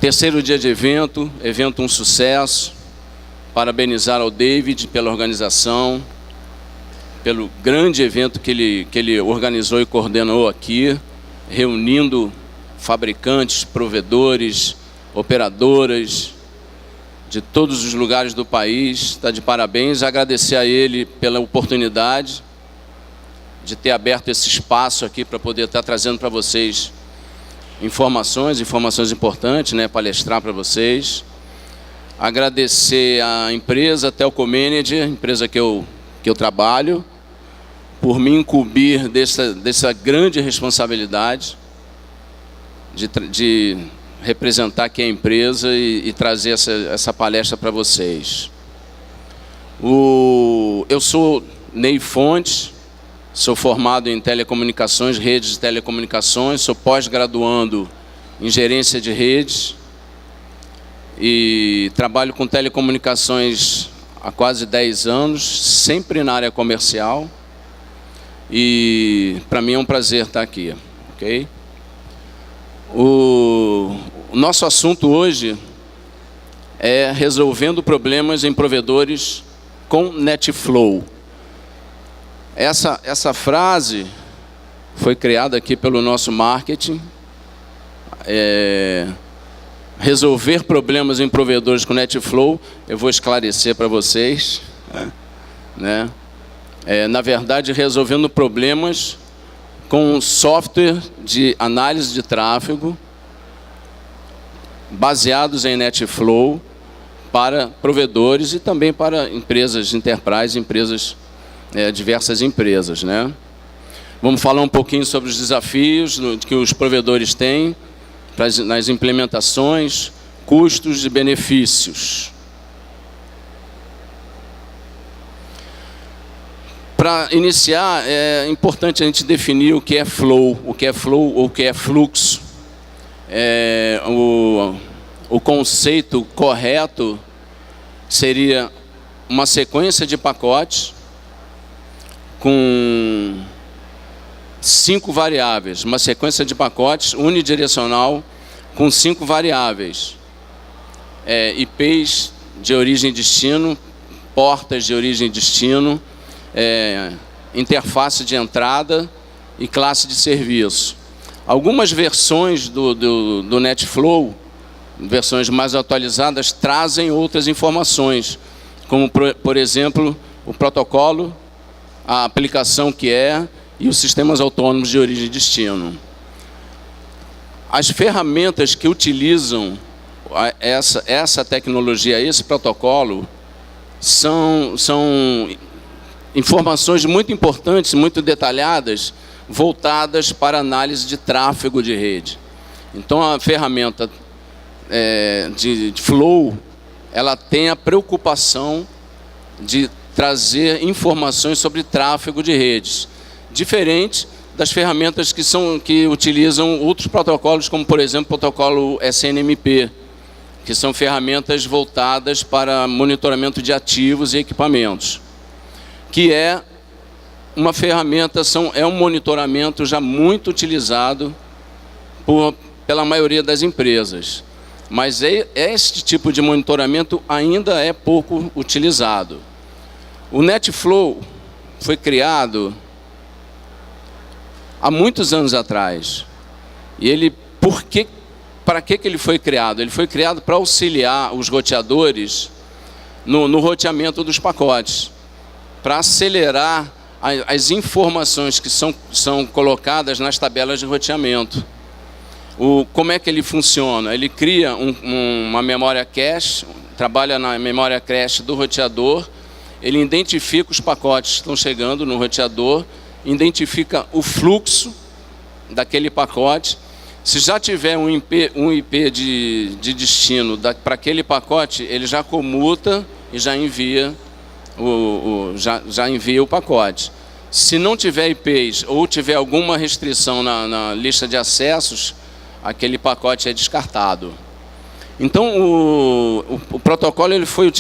Terceiro dia de evento um sucesso. Parabenizar ao David pela organização, pelo grande evento que ele organizou e coordenou aqui, reunindo fabricantes, provedores, operadoras de todos os lugares do país. Está de parabéns. Agradecer a ele pela oportunidade de ter aberto esse espaço aqui para poder estar trazendo para vocês informações importantes, né, palestrar para vocês. Agradecer à empresa Telco Manager, empresa que eu trabalho, por me incumbir dessa grande responsabilidade de representar aqui a empresa e trazer essa palestra para vocês. Eu sou Ney Fontes, sou formado em telecomunicações, redes de telecomunicações, sou pós-graduando em gerência de redes e trabalho com telecomunicações há quase 10 anos, sempre na área comercial, e para mim é um prazer estar aqui, ok? O nosso assunto hoje é resolvendo problemas em provedores com NetFlow. Essa frase foi criada aqui pelo nosso marketing. Resolver problemas em provedores com NetFlow, eu vou esclarecer para vocês, né? Na verdade, resolvendo problemas com software de análise de tráfego baseados em NetFlow para provedores e também para empresas de enterprise, diversas empresas, né? Vamos falar um pouquinho sobre os desafios que os provedores têm nas implementações, custos e benefícios. Para iniciar, é importante a gente definir o que é flow ou o que é fluxo. O conceito correto seria uma sequência de pacotes com 5 variáveis, uma sequência de pacotes unidirecional com 5 variáveis, IPs de origem e destino, portas de origem e destino, interface de entrada e classe de serviço. Algumas versões do NetFlow, versões mais atualizadas, trazem outras informações, como, por exemplo, o protocolo, a aplicação que e os sistemas autônomos de origem e destino. As ferramentas que utilizam essa tecnologia, esse protocolo, são informações muito importantes, muito detalhadas, voltadas para análise de tráfego de rede. Então, a ferramenta de Flow, ela tem a preocupação de trazer informações sobre tráfego de redes, diferente das ferramentas que utilizam outros protocolos, como, por exemplo, o protocolo SNMP, que são ferramentas voltadas para monitoramento de ativos e equipamentos, que é uma ferramenta, é um monitoramento já muito utilizado pela maioria das empresas. Mas este tipo de monitoramento ainda é pouco utilizado. O NetFlow foi criado há muitos anos atrás. E para que ele foi criado? Ele foi criado para auxiliar os roteadores no roteamento dos pacotes, para acelerar as informações que são colocadas nas tabelas de roteamento. Como é que ele funciona? Ele cria uma memória cache, trabalha na memória cache do roteador, ele identifica os pacotes que estão chegando no roteador, identifica o fluxo daquele pacote. Se já tiver um IP de destino para aquele pacote, ele já comuta e já envia o pacote. Se não tiver IPs ou tiver alguma restrição na lista de acessos, aquele pacote é descartado. Então, o protocolo ele foi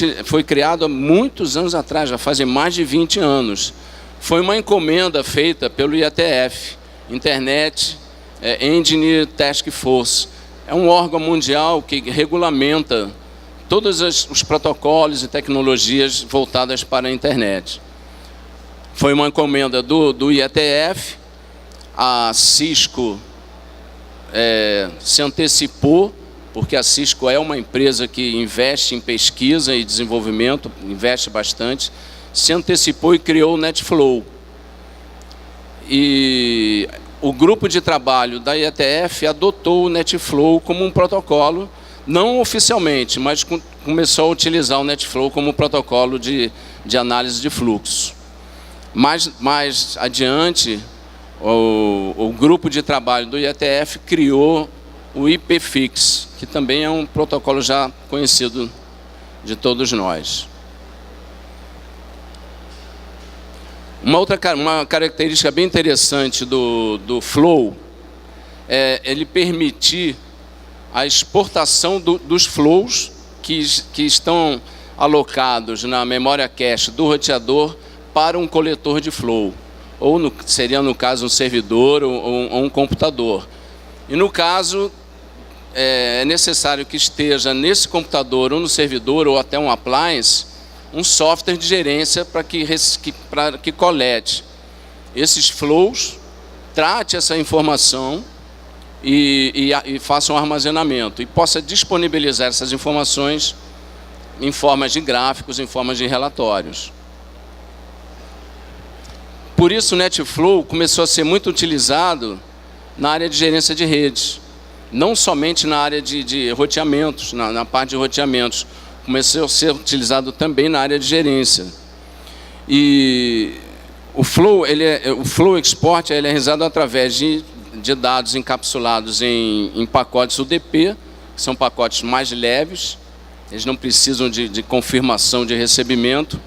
criado há muitos anos atrás, já fazem mais de 20 anos. Foi uma encomenda feita pelo IETF, Internet Engineering Task Force, é um órgão mundial que regulamenta todos os protocolos e tecnologias voltadas para a internet. Foi uma encomenda do IETF, a Cisco se antecipou, porque a Cisco é uma empresa que investe em pesquisa e desenvolvimento, investe bastante, se antecipou e criou o NetFlow. E o grupo de trabalho da IETF adotou o NetFlow como um protocolo, não oficialmente, mas começou a utilizar o NetFlow como protocolo de análise de fluxo. Mais adiante, o grupo de trabalho do IETF criou o IPFix, que também é um protocolo já conhecido de todos nós. Uma característica bem interessante do Flow é ele permitir a exportação dos flows que estão alocados na memória cache do roteador para um coletor de flow, ou seria no caso um servidor ou um computador. E no caso é necessário que esteja nesse computador ou no servidor ou até um appliance um software de gerência para que colete esses flows, trate essa informação e faça um armazenamento e possa disponibilizar essas informações em formas de gráficos, em formas de relatórios. Por isso o NetFlow começou a ser muito utilizado na área de gerência de redes, não somente na área de roteamentos, na parte de roteamentos, começou a ser utilizado também na área de gerência. E o Flow Export é realizado através de dados encapsulados em pacotes UDP, que são pacotes mais leves, eles não precisam de confirmação de recebimento,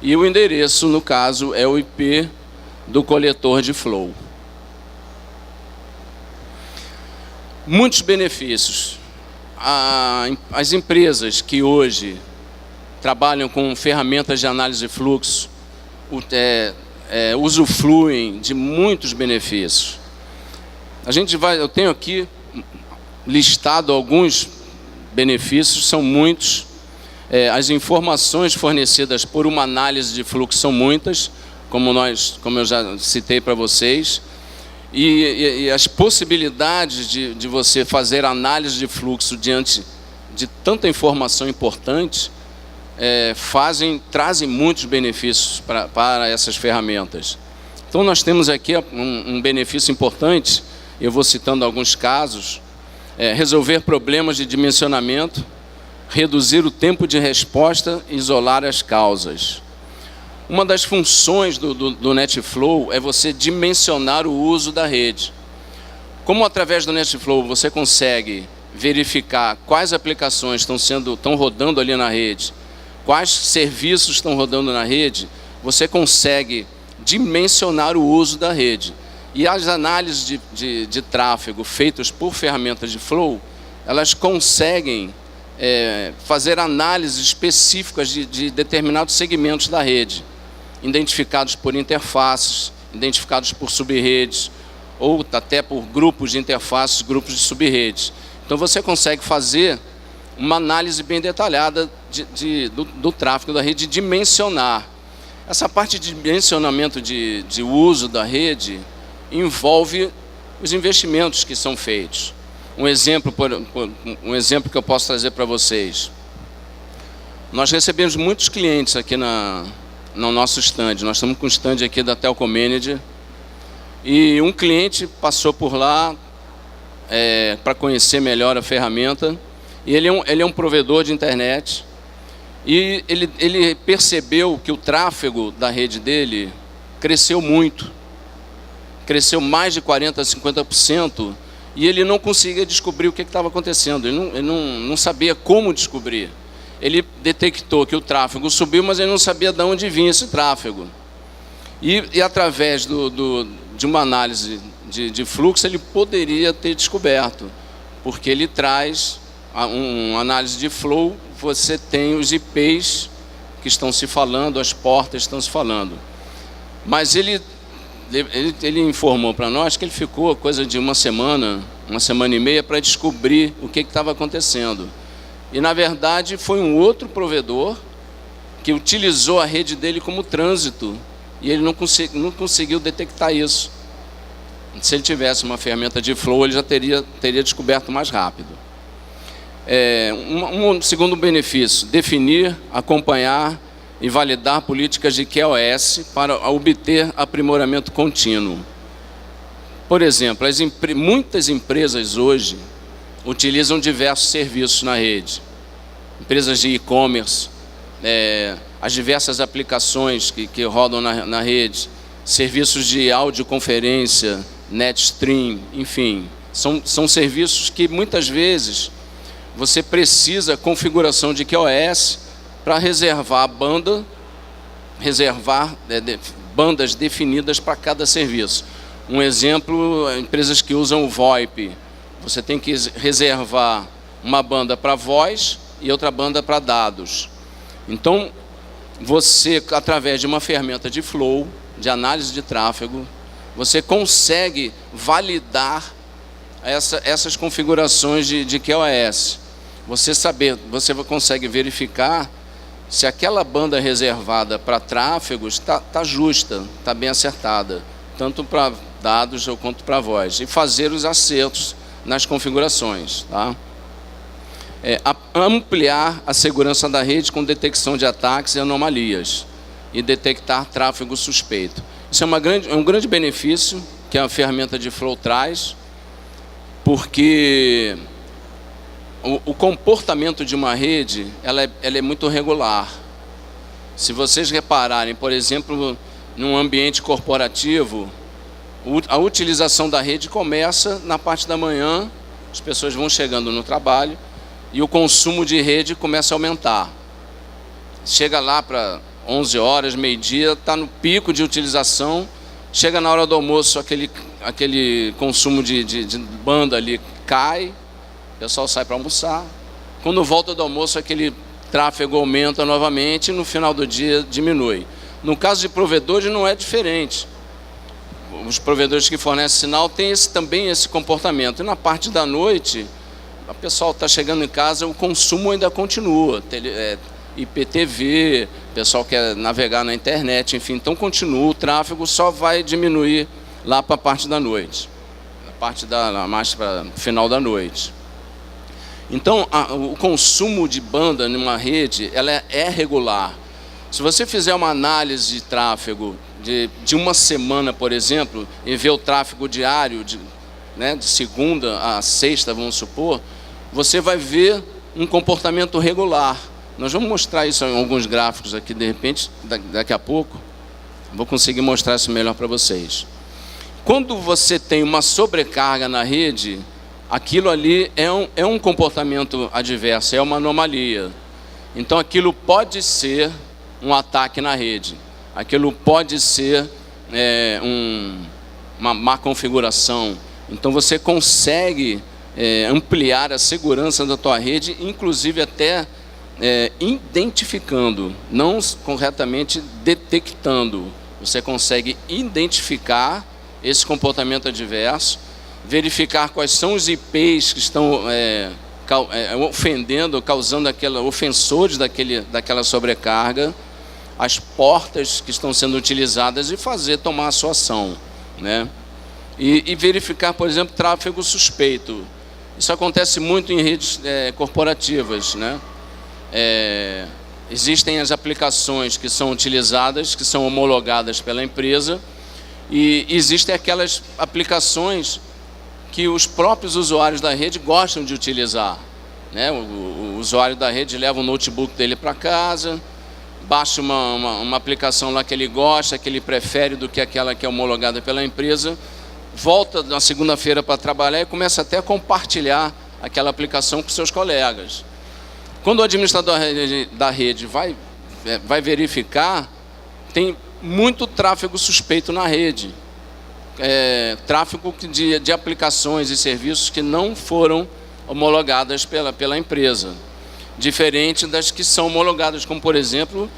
e o endereço, no caso, é o IP do coletor de flow. Muitos benefícios. As empresas que hoje trabalham com ferramentas de análise de fluxo usufruem de muitos benefícios. Eu tenho aqui listado alguns benefícios, são muitos. As informações fornecidas por uma análise de fluxo são muitas, como eu já citei para vocês. E as possibilidades de você fazer análise de fluxo diante de tanta informação importante trazem muitos benefícios para essas ferramentas. Então nós temos aqui um benefício importante, eu vou citando alguns casos: resolver problemas de dimensionamento, reduzir o tempo de resposta e isolar as causas. Uma das funções do NetFlow é você dimensionar o uso da rede. Como através do NetFlow você consegue verificar quais aplicações estão rodando ali na rede, quais serviços estão rodando na rede, você consegue dimensionar o uso da rede. E as análises de tráfego feitas por ferramentas de flow, elas conseguem fazer análises específicas de determinados segmentos da rede, identificados por interfaces, identificados por sub-redes, ou até por grupos de interfaces, grupos de sub-redes. Então você consegue fazer uma análise bem detalhada do tráfego da rede, dimensionar. Essa parte de dimensionamento de uso da rede envolve os investimentos que são feitos. Um exemplo que eu posso trazer para vocês. Nós recebemos muitos clientes aqui no nosso stand. Nós estamos com o stand aqui da Telco Manager. E um cliente passou por lá para conhecer melhor a ferramenta. E ele é um provedor de internet. E ele percebeu que o tráfego da rede dele cresceu muito. Cresceu mais de 40% a 50%. E ele não conseguia descobrir o que estava acontecendo. Ele não sabia como descobrir. Ele detectou que o tráfego subiu, mas ele não sabia de onde vinha esse tráfego. E através de uma análise de fluxo, ele poderia ter descoberto, porque ele traz uma análise de flow, você tem os IPs que estão se falando, as portas estão se falando. Mas ele informou para nós que ele ficou coisa de uma semana uma semana e meia, para descobrir o que estava acontecendo. E, na verdade, foi um outro provedor que utilizou a rede dele como trânsito, e ele não conseguiu detectar isso. Se ele tivesse uma ferramenta de flow, ele já teria descoberto mais rápido. Um segundo benefício: definir, acompanhar e validar políticas de QoS para obter aprimoramento contínuo. Por exemplo, muitas empresas hoje utilizam diversos serviços na rede. Empresas de e-commerce, as diversas aplicações que rodam na rede, serviços de audioconferência, NetStream, enfim. São serviços que muitas vezes você precisa configuração de QoS para reservar bandas definidas para cada serviço. Um exemplo, empresas que usam o VoIP. Você tem que reservar uma banda para voz e outra banda para dados. Então, você, através de uma ferramenta de flow, de análise de tráfego, você consegue validar essas configurações de QoS. Você consegue verificar se aquela banda reservada para tráfegos está justa, está bem acertada, tanto para dados quanto para voz, e fazer os acertos nas configurações. Tá? Ampliar a segurança da rede com detecção de ataques e anomalias e detectar tráfego suspeito. Isso é um grande benefício que a ferramenta de flow traz, porque o comportamento de uma rede ela é muito regular. Se vocês repararem, por exemplo, num ambiente corporativo, a utilização da rede começa na parte da manhã, as pessoas vão chegando no trabalho e o consumo de rede começa a aumentar. Chega lá para 11 horas, meio-dia, está no pico de utilização, chega na hora do almoço, aquele consumo de banda ali cai, o pessoal sai para almoçar. Quando volta do almoço, aquele tráfego aumenta novamente e no final do dia diminui. No caso de provedores não é diferente. Os provedores que fornecem sinal têm também esse comportamento. E na parte da noite, o pessoal está chegando em casa, o consumo ainda continua. IPTV, o pessoal quer navegar na internet, enfim, então continua, o tráfego só vai diminuir lá para a parte da noite, mais para o final da noite. Então, o consumo de banda numa rede, ela é regular. Se você fizer uma análise de tráfego de uma semana, por exemplo, e ver o tráfego diário, de segunda a sexta, vamos supor, você vai ver um comportamento regular. Nós vamos mostrar isso em alguns gráficos aqui, de repente, daqui a pouco, vou conseguir mostrar isso melhor para vocês. Quando você tem uma sobrecarga na rede, aquilo ali é um comportamento adverso, é uma anomalia. Então, aquilo pode ser um ataque na rede, aquilo pode ser uma má configuração. Então, você consegue ampliar a segurança da tua rede, inclusive até identificando, não corretamente detectando. Você consegue identificar esse comportamento adverso, verificar quais são os IPs que estão ofendendo, causando ofensores daquela sobrecarga, as portas que estão sendo utilizadas e tomar a sua ação, né? E verificar, por exemplo, tráfego suspeito. Isso acontece muito em redes corporativas, né? Existem as aplicações que são utilizadas, que são homologadas pela empresa, e existem aquelas aplicações que os próprios usuários da rede gostam de utilizar, né? O usuário da rede leva o notebook dele para casa, baixa uma aplicação lá que ele gosta, que ele prefere do que aquela que é homologada pela empresa, volta na segunda-feira para trabalhar e começa até a compartilhar aquela aplicação com seus colegas. Quando o administrador da rede vai verificar, tem muito tráfego suspeito na rede. Tráfego de aplicações e serviços que não foram homologadas pela empresa. Diferente das que são homologadas, como, por exemplo,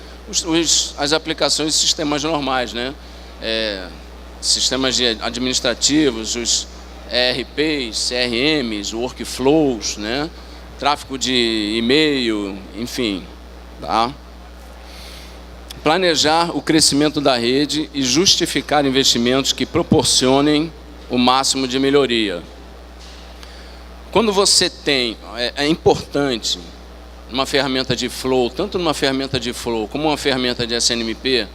as aplicações e sistemas normais, né? Sistemas administrativos, ERPs, CRMs, workflows, né? Tráfego de e-mail, enfim. Tá? Planejar o crescimento da rede e justificar investimentos que proporcionem o máximo de melhoria. Quando você tem, é importante, uma ferramenta de flow, tanto numa ferramenta de flow como uma ferramenta de SNMP,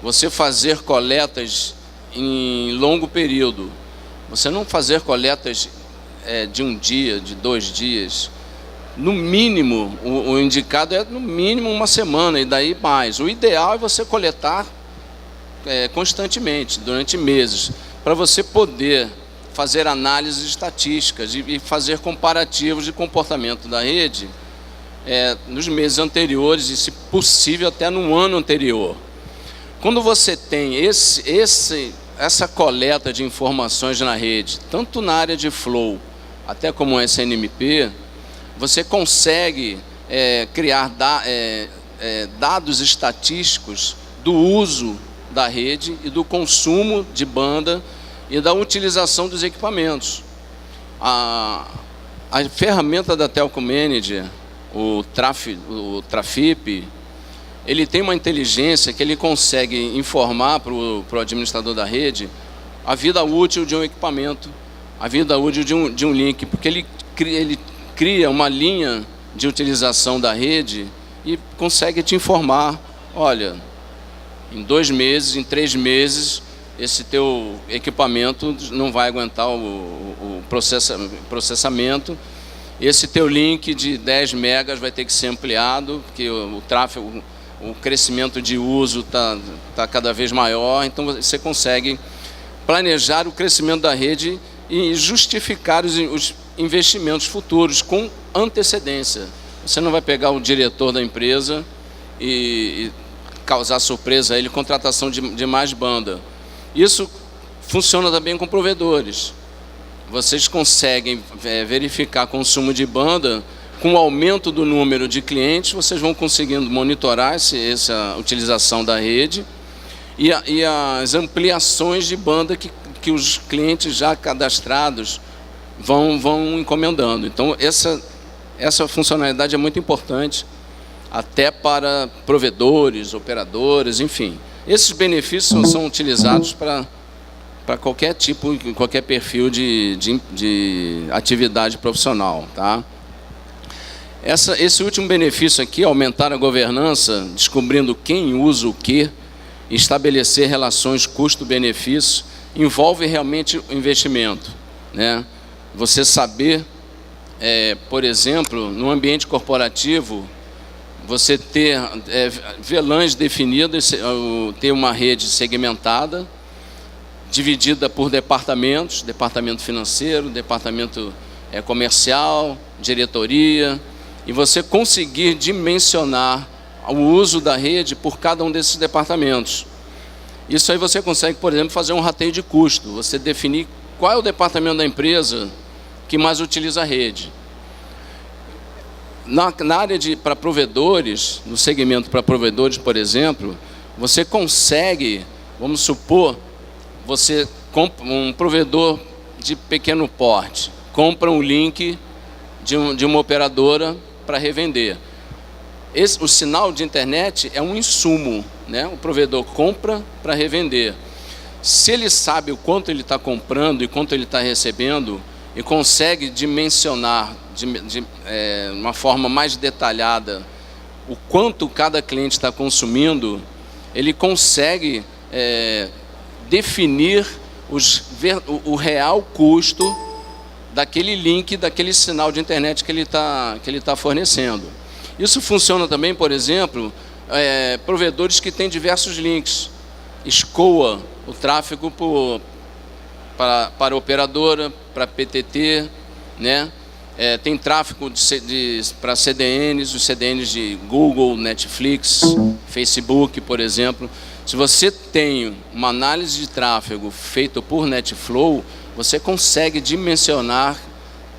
você fazer coletas em longo período. Você não fazer coletas de um dia, de 2 dias. No mínimo, o indicado é no mínimo uma semana e daí mais. O ideal é você coletar constantemente, durante meses, para você poder fazer análises estatísticas e fazer comparativos de comportamento da rede nos meses anteriores e, se possível, até no ano anterior. Quando você tem essa coleta de informações na rede, tanto na área de flow até como SNMP, você consegue criar dados estatísticos do uso da rede e do consumo de banda e da utilização dos equipamentos. A ferramenta da Telco Manager, o Trafip, ele tem uma inteligência que ele consegue informar para o administrador da rede a vida útil de um equipamento, a vida útil de um link, porque ele cria uma linha de utilização da rede e consegue te informar, olha, em 2 meses, em 3 meses, esse teu equipamento não vai aguentar o processamento, esse teu link de 10 megas vai ter que ser ampliado, porque o tráfego, o crescimento de uso tá cada vez maior, então você consegue planejar o crescimento da rede e justificar os investimentos futuros com antecedência. Você não vai pegar o diretor da empresa e causar surpresa a ele, contratação de mais banda. Isso funciona também com provedores. Vocês conseguem verificar consumo de banda. Com o aumento do número de clientes, vocês vão conseguindo monitorar essa utilização da rede e as ampliações de banda que os clientes já cadastrados vão encomendando. Então, essa funcionalidade é muito importante, até para provedores, operadoras, enfim. Esses benefícios são utilizados para qualquer tipo, qualquer perfil de atividade profissional, tá? Esse último benefício aqui, aumentar a governança, descobrindo quem usa o quê, estabelecer relações custo-benefício, envolve realmente o investimento, né? Você saber, por exemplo, no ambiente corporativo, você ter VLANs definidas, ter uma rede segmentada, dividida por departamentos, departamento financeiro, departamento comercial, diretoria, e você conseguir dimensionar o uso da rede por cada um desses departamentos. Isso aí você consegue, por exemplo, fazer um rateio de custo, você definir qual é o departamento da empresa que mais utiliza a rede. Na área para provedores, no segmento para provedores, por exemplo, você consegue, vamos supor, você compra um provedor de pequeno porte, compra um link de uma operadora para revender. O sinal de internet é um insumo, né? O provedor compra para revender. Se ele sabe o quanto ele está comprando e quanto ele está recebendo e consegue dimensionar de uma forma mais detalhada o quanto cada cliente está consumindo, ele consegue definir o real custo daquele link, daquele sinal de internet que ele tá fornecendo. Isso funciona também, por exemplo, provedores que têm diversos links. Escoa o tráfego para operadora, para PTT, né? Tem tráfego para CDNs, os CDNs de Google, Netflix, Facebook, por exemplo. Se você tem uma análise de tráfego feita por NetFlow, você consegue dimensionar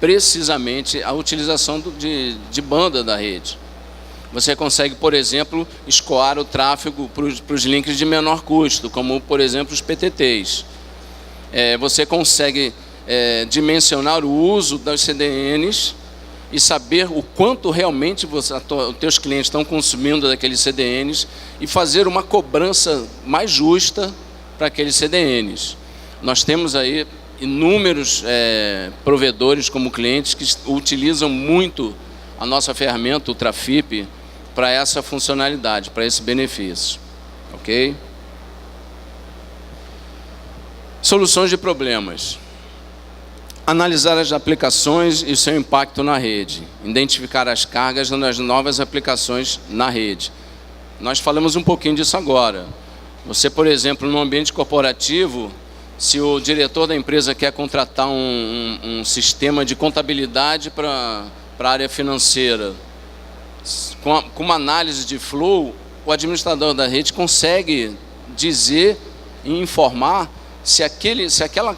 precisamente a utilização de banda da rede. Você consegue, por exemplo, escoar o tráfego para os links de menor custo, como, por exemplo, os PTTs. Você consegue dimensionar o uso das CDNs e saber o quanto realmente os teus clientes estão consumindo daqueles CDNs e fazer uma cobrança mais justa para aqueles CDNs. Nós temos aí inúmeros provedores como clientes que utilizam muito a nossa ferramenta, o Trafip, para essa funcionalidade, para esse benefício. Ok? Soluções de problemas. Analisar as aplicações e seu impacto na rede. Identificar as cargas das novas aplicações na rede. Nós falamos um pouquinho disso agora. Você, por exemplo, no ambiente corporativo, se o diretor da empresa quer contratar um sistema de contabilidade para a área financeira, com uma análise de flow, o administrador da rede consegue dizer e informar se aquela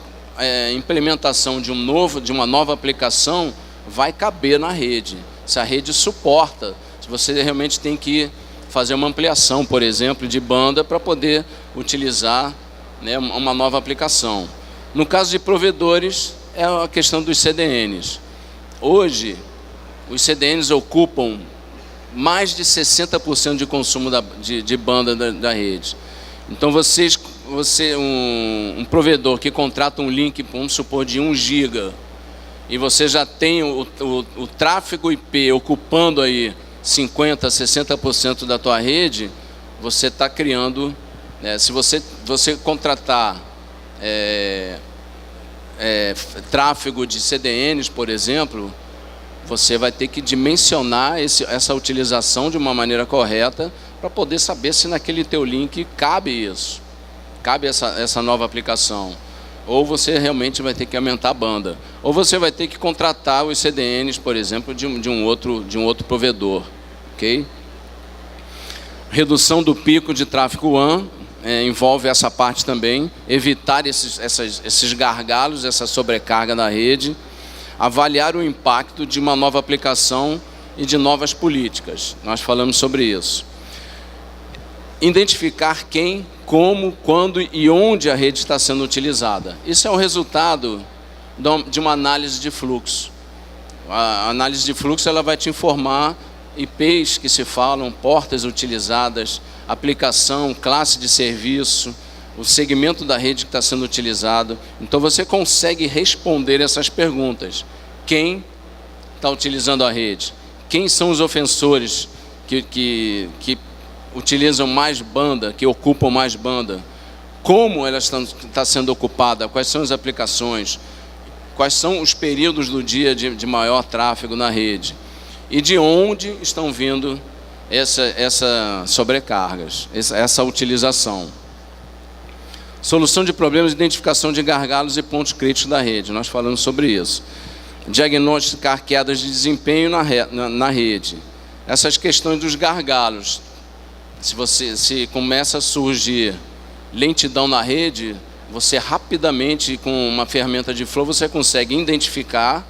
implementação de uma nova aplicação vai caber na rede, se a rede suporta, se você realmente tem que fazer uma ampliação, por exemplo, de banda para poder utilizar, né, uma nova aplicação. No caso de provedores, é a questão dos CDNs. Hoje, os CDNs ocupam mais de 60% de consumo de banda da rede. Então, um provedor que contrata um link, vamos supor, de 1 GB, e você já tem o tráfego IP ocupando aí 50%, 60% da tua rede, você está criando, se você contratar tráfego de CDNs, por exemplo, você vai ter que dimensionar essa utilização de uma maneira correta para poder saber se naquele teu link cabe isso, cabe essa nova aplicação. Ou você realmente vai ter que aumentar a banda. Ou você vai ter que contratar os CDNs, por exemplo, de um outro provedor. Okay? Redução do pico de tráfego WAN, envolve essa parte também. Evitar esses gargalos, essa sobrecarga na rede. Avaliar o impacto de uma nova aplicação e de novas políticas. Nós falamos sobre isso. Identificar quem, como, quando e onde a rede está sendo utilizada. Isso é o resultado de uma análise de fluxo. A análise de fluxo ela vai te informar IPs que se falam, portas utilizadas, aplicação, classe de serviço, o segmento da rede que está sendo utilizado. Então você consegue responder essas perguntas. Quem está utilizando a rede? Quem são os ofensores que utilizam mais banda, que ocupam mais banda? Como ela está sendo ocupada? Quais são as aplicações? Quais são os períodos do dia de maior tráfego na rede? E de onde estão vindo essas sobrecargas, essa utilização? Solução de problemas, identificação de gargalos e pontos críticos da rede. Nós falamos sobre isso. Diagnosticar quedas de desempenho na rede. Essas questões dos gargalos. Se começa a surgir lentidão na rede, você rapidamente, com uma ferramenta de flow, você consegue identificar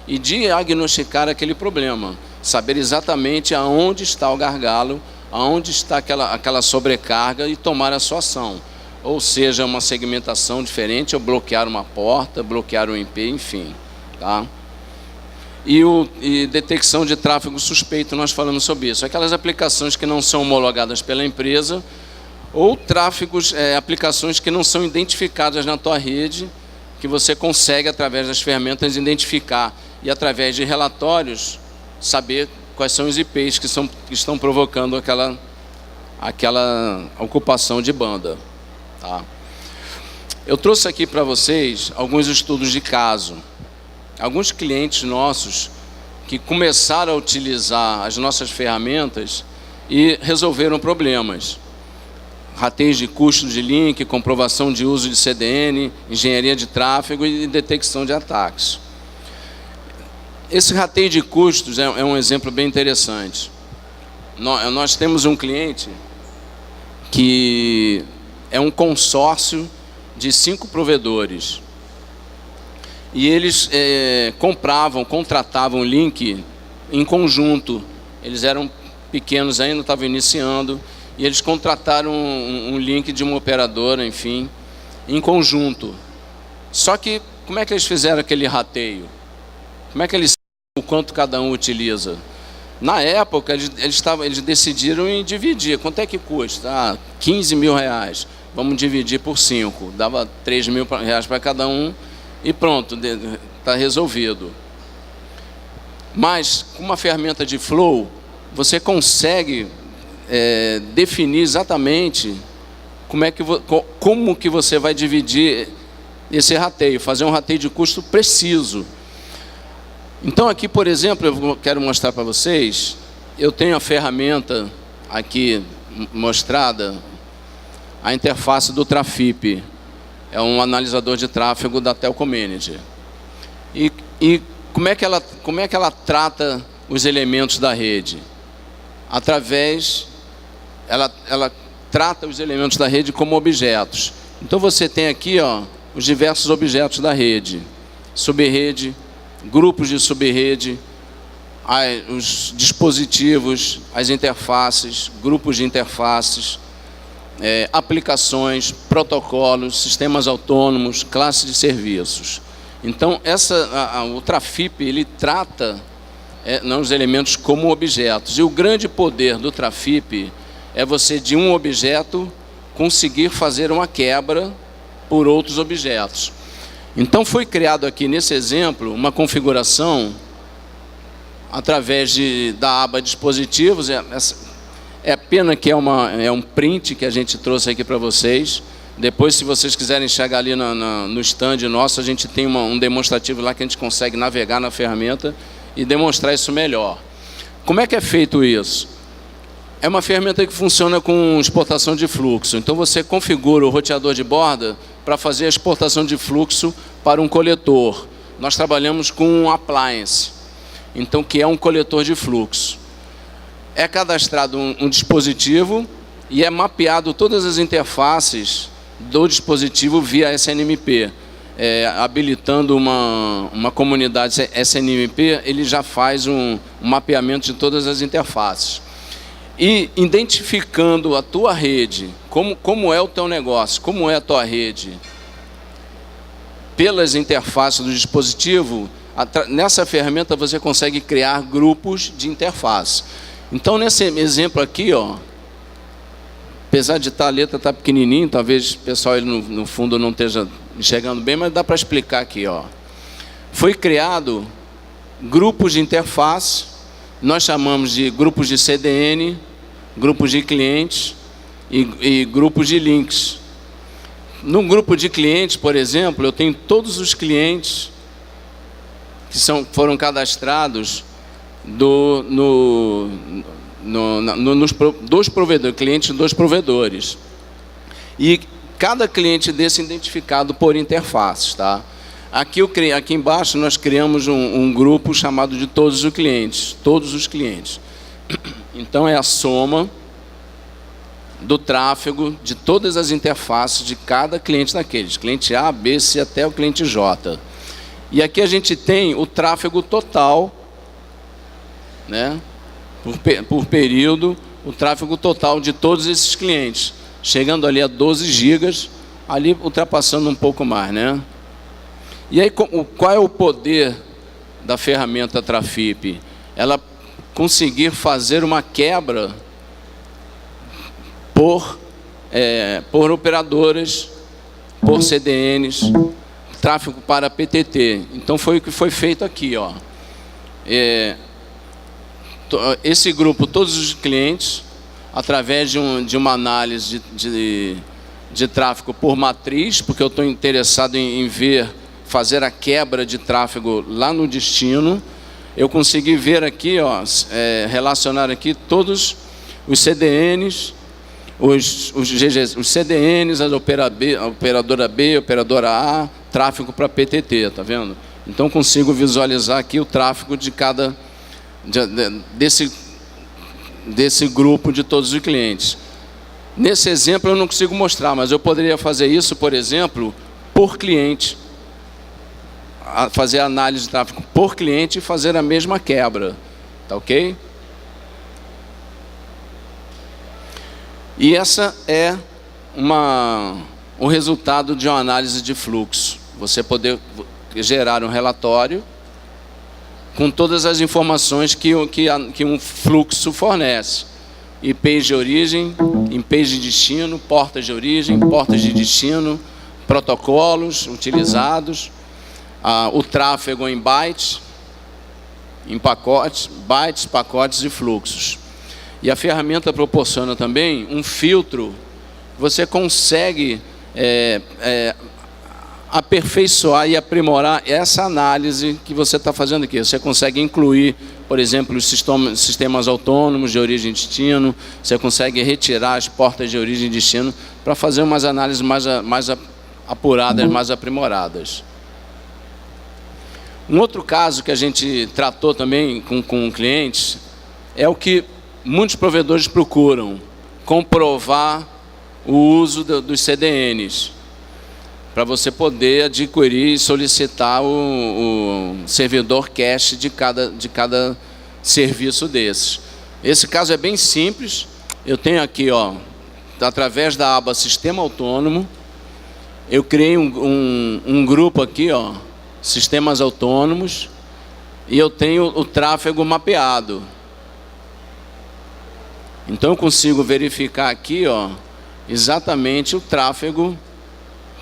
e diagnosticar aquele problema. Saber exatamente aonde está o gargalo, aonde está aquela sobrecarga e tomar a sua ação. Ou seja, uma segmentação diferente, ou bloquear uma porta, bloquear um IP, enfim. Tá? E detecção de tráfego suspeito, nós falamos sobre isso. Aquelas aplicações que não são homologadas pela empresa, ou aplicações que não são identificadas na tua rede, que você consegue, através das ferramentas, identificar. E através de relatórios, saber quais são os IPs que estão provocando aquela ocupação de banda. Tá? Eu trouxe aqui para vocês alguns estudos de caso. Alguns clientes nossos que começaram a utilizar as nossas ferramentas e resolveram problemas. Rateios de custos de link, comprovação de uso de CDN, engenharia de tráfego e detecção de ataques. Esse rateio de custos é um exemplo bem interessante. Nós temos um cliente que é um consórcio de 5 provedores. E eles contratavam link em conjunto. Eles eram pequenos ainda, estavam iniciando, e eles contrataram um link de uma operadora, enfim, em conjunto. Só que como é que eles fizeram aquele rateio? Como é que eles sabem o quanto cada um utiliza? Na época, eles decidiram em dividir. Quanto é que custa? Ah, 15 mil reais. Vamos dividir por 5. Dava 3 mil reais para cada um e pronto, está resolvido. Mas, com uma ferramenta de flow, você consegue definir exatamente como que você vai dividir esse rateio, fazer um rateio de custo preciso. Então aqui, por exemplo, eu quero mostrar para vocês, eu tenho a ferramenta aqui mostrada, a interface do Trafip, é um analisador de tráfego da Telco Manager. E como é que ela trata os elementos da rede? Ela trata os elementos da rede como objetos. Então você tem aqui, ó, os diversos objetos da rede, subrede, grupos de subrede, os dispositivos, as interfaces, grupos de interfaces, aplicações, protocolos, sistemas autônomos, classes de serviços. Então, o Trafip, ele trata os elementos como objetos. E o grande poder do Trafip é você, de um objeto, conseguir fazer uma quebra por outros objetos. Então, foi criado aqui, nesse exemplo, uma configuração através da aba dispositivos. É pena que é um print que a gente trouxe aqui para vocês. Depois, se vocês quiserem chegar ali no stand nosso, a gente tem um demonstrativo lá que a gente consegue navegar na ferramenta e demonstrar isso melhor. Como é que é feito isso? É uma ferramenta que funciona com exportação de fluxo. Então, você configura o roteador de borda para fazer a exportação de fluxo para um coletor. Nós trabalhamos com um appliance, então, que é um coletor de fluxo. É cadastrado um dispositivo e é mapeado todas as interfaces do dispositivo via SNMP. Habilitando uma comunidade SNMP, ele já faz um mapeamento de todas as interfaces. E identificando a tua rede, como é o teu negócio, como é a tua rede, pelas interfaces do dispositivo, nessa ferramenta você consegue criar grupos de interface. Então, nesse exemplo aqui, ó, apesar de a letra estar pequenininho, talvez o pessoal no fundo não esteja enxergando bem, mas dá para explicar aqui, ó. Foi criado grupos de interface, nós chamamos de grupos de CDN, grupos de clientes e grupos de links. No grupo de clientes, por exemplo, eu tenho todos os clientes que foram cadastrados dos provedores, clientes dos provedores. E cada cliente desse identificado por interfaces, tá? Aqui embaixo nós criamos um grupo chamado de todos os clientes. Então é a soma do tráfego de todas as interfaces de cada cliente daqueles, cliente A, B, C até o cliente J. E aqui a gente tem o tráfego total, né? Por período, o tráfego total de todos esses clientes, chegando ali a 12 gigas, ali ultrapassando um pouco mais, né? E aí, qual é o poder da ferramenta Trafip? Ela conseguir fazer uma quebra por operadoras, por CDNs, tráfego para PTT. Então, foi o que foi feito aqui, ó. Esse grupo, todos os clientes, através de uma análise de tráfego por matriz, porque eu estou interessado em fazer a quebra de tráfego lá no destino, eu consegui ver aqui, ó, relacionar aqui todos os CDNs, os CDNs, a operadora B, operadora A, tráfego para PTT, tá vendo? Então consigo visualizar aqui o tráfego de desse grupo de todos os clientes. Nesse exemplo eu não consigo mostrar, mas eu poderia fazer isso, por exemplo, por cliente. Fazer a análise de tráfego por cliente e fazer a mesma quebra. Tá ok? E essa é o resultado de uma análise de fluxo. Você poder gerar um relatório com todas as informações que um fluxo fornece. IPs de origem, IPs de destino, portas de origem, portas de destino, protocolos utilizados, o tráfego em bytes, em pacotes, bytes, pacotes e fluxos. E a ferramenta proporciona também um filtro. Você consegue aperfeiçoar e aprimorar essa análise que você está fazendo aqui. Você consegue incluir, por exemplo, os sistemas autônomos de origem e destino, você consegue retirar as portas de origem e destino para fazer umas análises mais apuradas, mais aprimoradas. Um outro caso que a gente tratou também com clientes é o que muitos provedores procuram: comprovar o uso dos CDNs, para você poder adquirir e solicitar o servidor cache de cada serviço desses. Esse caso é bem simples. Eu tenho aqui, através da aba Sistema Autônomo, eu criei um grupo aqui, Sistemas Autônomos, e eu tenho o tráfego mapeado. Então eu consigo verificar aqui, exatamente o tráfego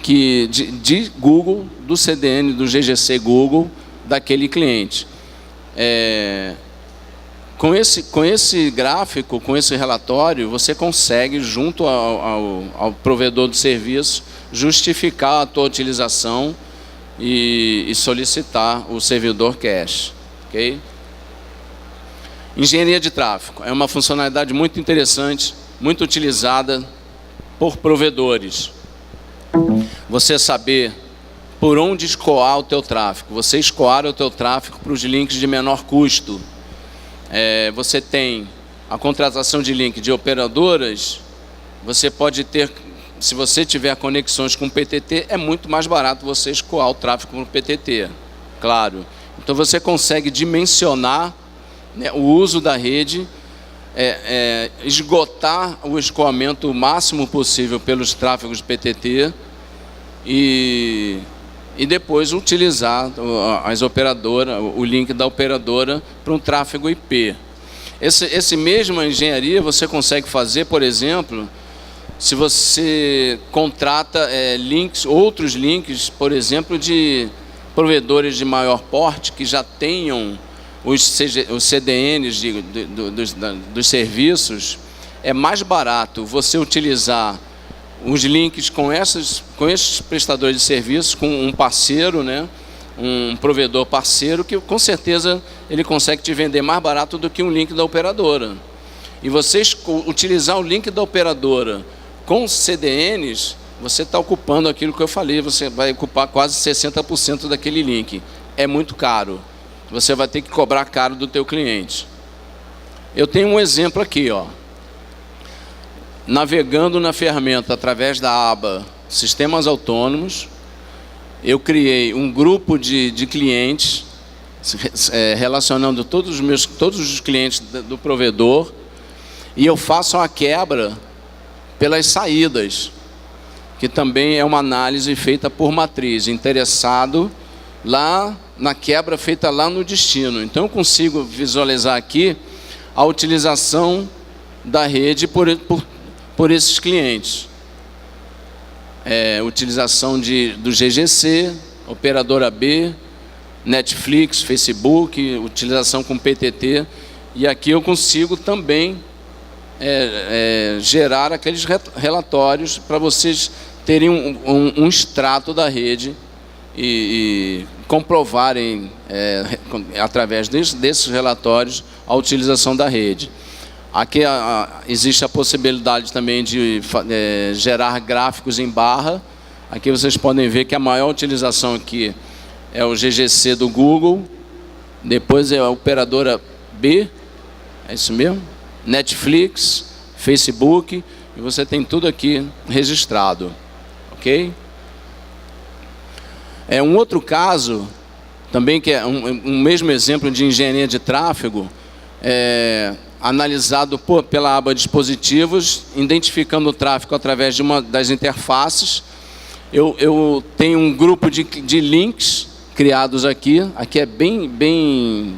de Google, do CDN, do GGC Google, daquele cliente. Com esse gráfico, com esse relatório, você consegue, junto ao provedor do serviço, justificar a tua utilização e solicitar o servidor cache. Okay? Engenharia de tráfego é uma funcionalidade muito interessante, muito utilizada por provedores. Você saber por onde escoar o teu tráfego. Você escoar o teu tráfego para os links de menor custo. Você tem a contratação de link de operadoras. Você pode ter, se você tiver conexões com o PTT, é muito mais barato você escoar o tráfego para o PTT, claro. Então você consegue dimensionar, né, o uso da rede, esgotar o escoamento o máximo possível pelos tráfegos de PTT e depois utilizar as operadoras, o link da operadora para um tráfego IP. Esse mesma engenharia você consegue fazer, por exemplo, se você contrata outros links, por exemplo, de provedores de maior porte que já tenham os CDNs dos serviços. É mais barato você utilizar os links com esses prestadores de serviços, com um parceiro, né, um provedor parceiro, que com certeza ele consegue te vender mais barato do que um link da operadora. E você utilizar o link da operadora com CDNs, você está ocupando aquilo que eu falei, você vai ocupar quase 60% daquele link. É muito caro. Você vai ter que cobrar caro do teu cliente. Eu tenho um exemplo aqui, navegando na ferramenta através da aba Sistemas Autônomos, eu criei um grupo de clientes, relacionando todos os clientes do provedor, e eu faço uma quebra pelas saídas, que também é uma análise feita por matriz, interessado lá na quebra feita lá no destino. Então eu consigo visualizar aqui a utilização da rede por esses clientes. Utilização do GGC, operadora B, Netflix, Facebook, utilização com PTT. E aqui eu consigo também gerar aqueles relatórios para vocês terem um extrato da rede e comprovarem, através desses relatórios, a utilização da rede. Aqui existe a possibilidade também de gerar gráficos em barra. Aqui vocês podem ver que a maior utilização aqui é o GGC do Google, depois é a operadora B, é isso mesmo? Netflix, Facebook, e você tem tudo aqui registrado, ok? Um outro caso, também que é um mesmo exemplo de engenharia de tráfego, analisado pela aba dispositivos, identificando o tráfego através de uma das interfaces. Eu tenho um grupo de links criados aqui. Aqui é bem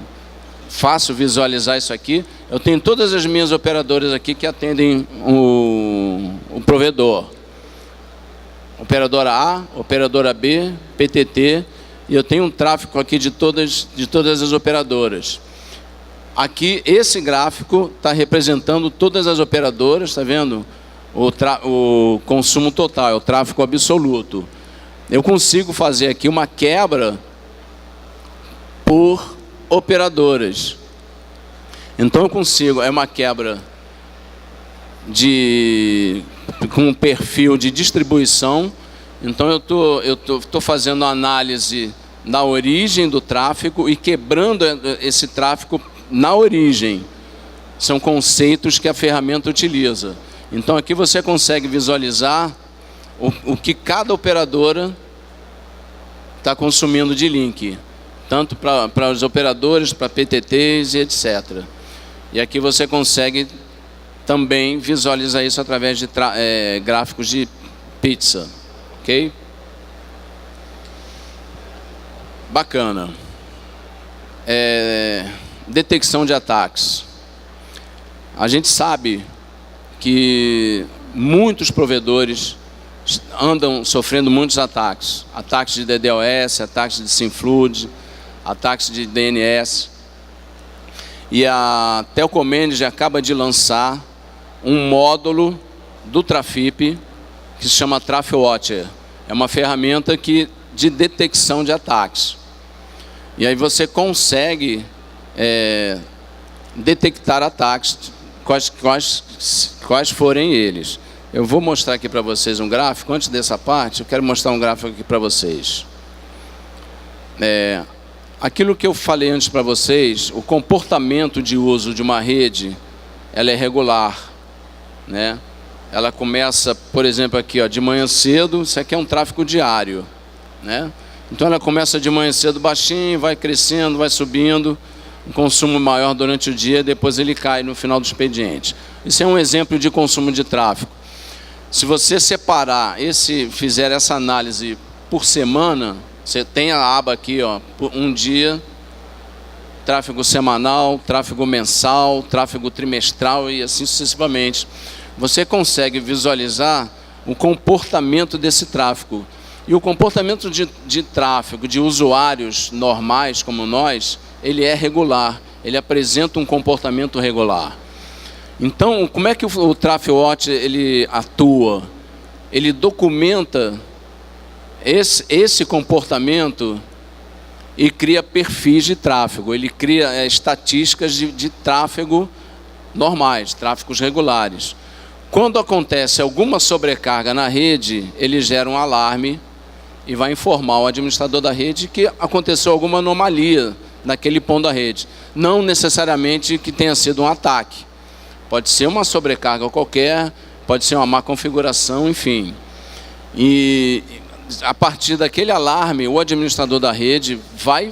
fácil visualizar isso aqui. Eu tenho todas as minhas operadoras aqui que atendem o provedor. Operadora A, operadora B, PTT, e eu tenho um tráfego aqui de todas as operadoras. Aqui, esse gráfico está representando todas as operadoras, está vendo? O consumo total, o tráfego absoluto. Eu consigo fazer aqui uma quebra por operadoras. Então eu consigo, é uma quebra com um perfil de distribuição. Então eu tô fazendo análise na origem do tráfego e quebrando esse tráfego na origem. São conceitos que a ferramenta utiliza. Então aqui você consegue visualizar o que cada operadora está consumindo de link, tanto para os operadores, para PTTs e etc. E aqui você consegue também visualizar isso através de gráficos de pizza, ok? Bacana. Detecção de ataques. A gente sabe que muitos provedores andam sofrendo muitos ataques. Ataques de DDoS, ataques de SymFlood, ataques de DNS. E a Telco Manager acaba de lançar um módulo do Trafip que se chama Traffic Watcher. É uma ferramenta de detecção de ataques. E aí você consegue detectar ataques, quais forem eles. Eu vou mostrar aqui para vocês um gráfico. Antes dessa parte, eu quero mostrar um gráfico aqui para vocês. Aquilo que eu falei antes para vocês, o comportamento de uso de uma rede, ela é regular, né? Ela começa, por exemplo, aqui, ó, de manhã cedo. Isso aqui é um tráfego diário, né? Então ela começa de manhã cedo baixinho, vai crescendo, vai subindo, um consumo maior durante o dia, depois ele cai no final do expediente. Isso é um exemplo de consumo de tráfego. Se você separar fizer essa análise por semana, você tem a aba aqui, ó, por um dia, tráfego semanal, tráfego mensal, tráfego trimestral e assim sucessivamente. Você consegue visualizar o comportamento desse tráfego. E o comportamento de tráfego de usuários normais como nós, ele é regular, ele apresenta um comportamento regular. Então, como é que o Traffic Watch ele atua? Ele documenta esse comportamento e cria perfis de tráfego. Ele cria estatísticas de tráfego normais, tráfegos regulares. Quando acontece alguma sobrecarga na rede, ele gera um alarme e vai informar o administrador da rede que aconteceu alguma anomalia naquele ponto da rede. Não necessariamente que tenha sido um ataque. Pode ser uma sobrecarga qualquer, pode ser uma má configuração, enfim. E a partir daquele alarme, o administrador da rede vai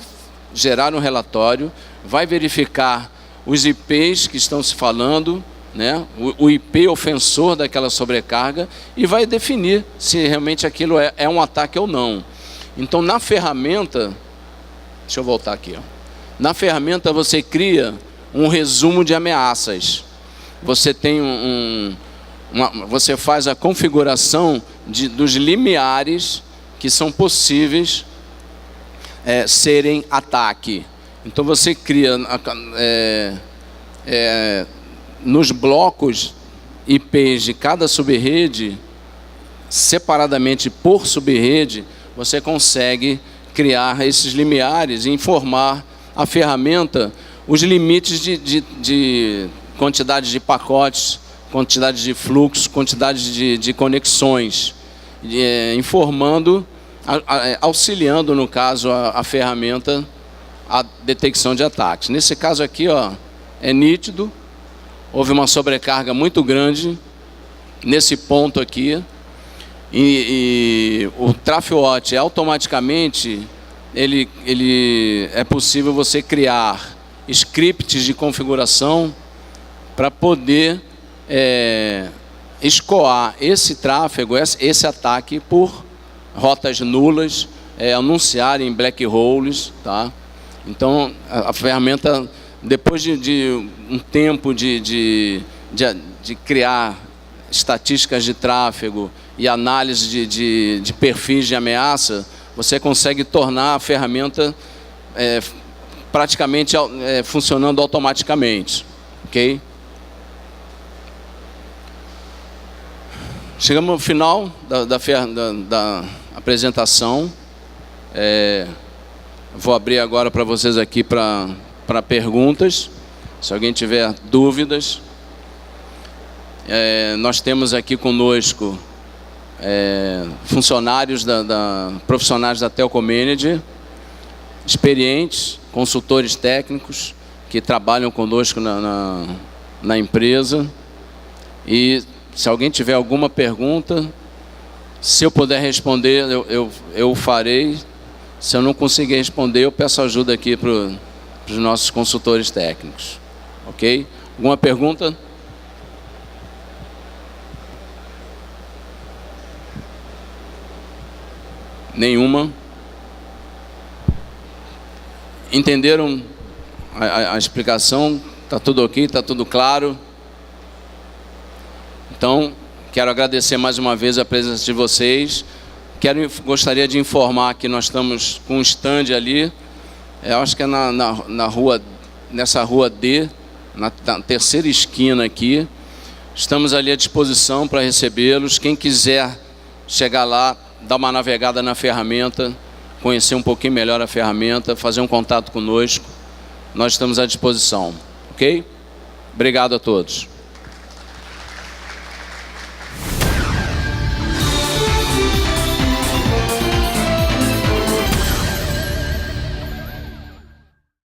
gerar um relatório, vai verificar os IPs que estão se falando, né, o IP ofensor daquela sobrecarga, e vai definir se realmente aquilo é um ataque ou não. Então, na ferramenta, deixa eu voltar aqui, ó. Na ferramenta você cria um resumo de ameaças. Você tem você faz a configuração dos limiares que são possíveis serem ataque. Então você cria nos blocos IPs de cada subrede, separadamente por subrede, você consegue criar esses limiares e informar a ferramenta os limites de quantidade de pacotes, quantidade de fluxo, quantidade de conexões, informando, auxiliando, no caso, a ferramenta a detecção de ataques. Nesse caso aqui, ó, é nítido, houve uma sobrecarga muito grande nesse ponto aqui, e o Traffic Watch automaticamente é possível você criar scripts de configuração para poder escoar esse tráfego, esse ataque por rotas nulas, anunciar em black holes, tá? Então, a ferramenta, depois de um tempo de criar estatísticas de tráfego e análise de perfis de ameaça, você consegue tornar a ferramenta praticamente funcionando automaticamente, ok? Chegamos ao final da apresentação. Vou abrir agora para vocês aqui para perguntas, se alguém tiver dúvidas. Nós temos aqui conosco funcionários, profissionais da Telco Manager, experientes, consultores técnicos que trabalham conosco na empresa. E se alguém tiver alguma pergunta, se eu puder responder, eu farei. Se eu não conseguir responder, eu peço ajuda aqui para os nossos consultores técnicos. Ok? Alguma pergunta? Nenhuma? Entenderam a explicação? Está tudo ok? Está tudo claro? Então, quero agradecer mais uma vez a presença de vocês. Gostaria de informar que nós estamos com um stand ali, eu acho que é nessa rua D, na terceira esquina aqui. Estamos ali à disposição para recebê-los. Quem quiser chegar lá, dar uma navegada na ferramenta, conhecer um pouquinho melhor a ferramenta, fazer um contato conosco, nós estamos à disposição, ok? Obrigado a todos.